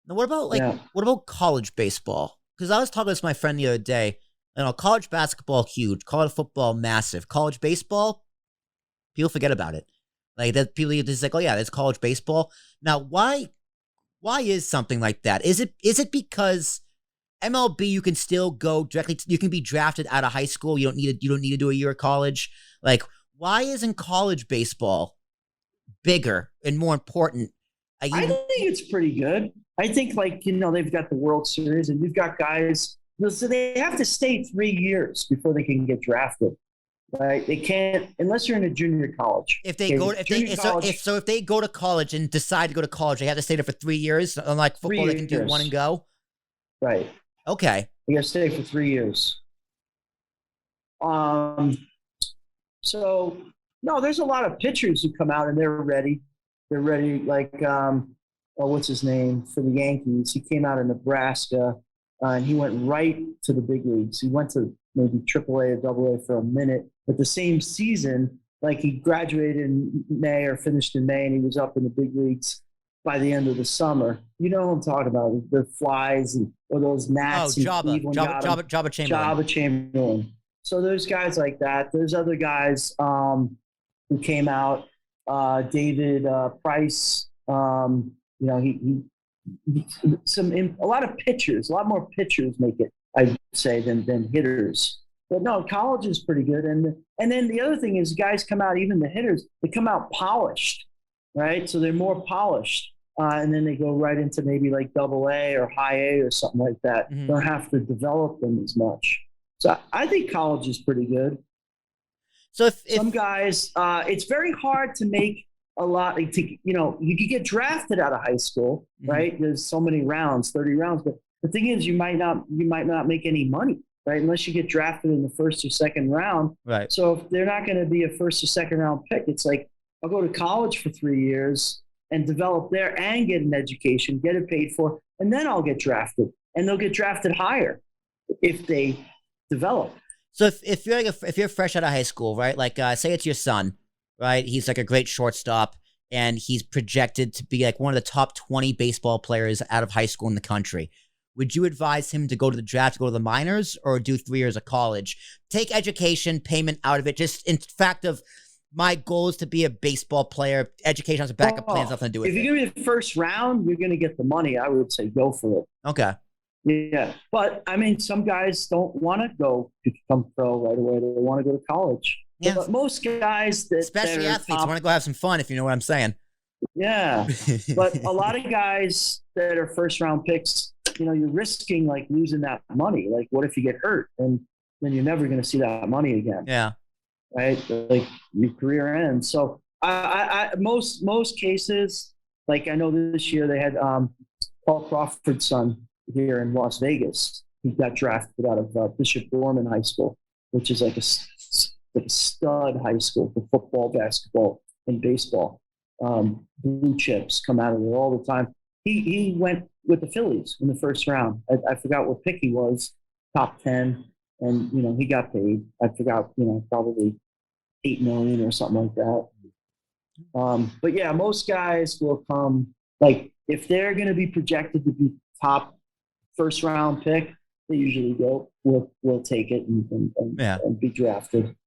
Now, what about Yeah. what about college baseball? Because I was talking to this with my friend the other day. College basketball huge, college football massive, college baseball people forget about it. Like that, people just like, oh yeah, there's college baseball. Now, why is something like that? Is it because MLB you can still go directly? You can be drafted out of high school. You don't need to do a year of college. Like, why isn't college baseball bigger and more important? I You think it's pretty good. I think, they've got the World Series and you've got guys, so they have to stay 3 years before they can get drafted, right? They can't, unless you're in a junior college. if they Okay, go if junior they college, if they go to college and decide to go to college, they have to stay there for 3 years. Unlike three football, they can do one and years, go. right? Okay. You got to stay for 3 years. Um, so no, there's a lot of pitchers who come out and they're ready. They're ready. What's his name for the Yankees? He came out of Nebraska, and he went right to the big leagues. He went to maybe AAA or AA for a minute, but the same season, like he graduated in May or finished in May, and he was up in the big leagues by the end of the summer. You know what I'm talking about? The flies or those Oh, gnats in Cleveland got him. Jabba Chamberlain. Java Chamberlain. So there's guys like that. There's other guys who came out. David Price. A lot of pitchers, a lot more pitchers make it, I'd say, than hitters. But no, college is pretty good. And then the other thing is guys come out, even the hitters, they come out polished, right? So they're more polished. And then they go right into maybe like double A or high A or something like that. Mm-hmm. Don't have to develop them as much. So I think college is pretty good. So if Some guys, it's very hard to make a lot. You could get drafted out of high school, right? Mm-hmm. There's so many rounds, 30 rounds, but the thing is, you might not make any money, right? Unless you get drafted in the first or second round. Right. So if they're not going to be a first or second round pick, it's like I'll go to college for 3 years and develop there and get an education, get it paid for, and then I'll get drafted, and they'll get drafted higher if they develop. So if you're if you're fresh out of high school, right? Like say it's your son, right? He's like a great shortstop, and he's projected to be like one of the top 20 baseball players out of high school in the country. Would you advise him to go to the draft, go to the minors, or do 3 years of college? Take education payment out of it. Just in fact of my goal is to be a baseball player. Education as a backup plan has nothing to do with it. If you're going to be the first round, you're going to get the money. I would say go for it. Okay. Yeah, but I mean, some guys don't want to go become pro right away. They want to go to college. Yeah. But most guys especially athletes want to go have some fun, if you know what I'm saying. Yeah, but a lot of guys that are first round picks, you're risking like losing that money. Like, what if you get hurt, and then you're never going to see that money again? Yeah, right. Like your career ends. So most cases, like I know this year they had Paul Crawford's son here in Las Vegas. He got drafted out of Bishop Gorman High School, which is like a stud high school for football, basketball, and baseball. Blue chips come out of there all the time. He went with the Phillies in the first round. I forgot what pick he was, top 10, and he got paid. I forgot, probably $8 million or something like that. But yeah, most guys will come, like if they're going to be projected to be top first round pick, they usually go, we'll take it and be drafted.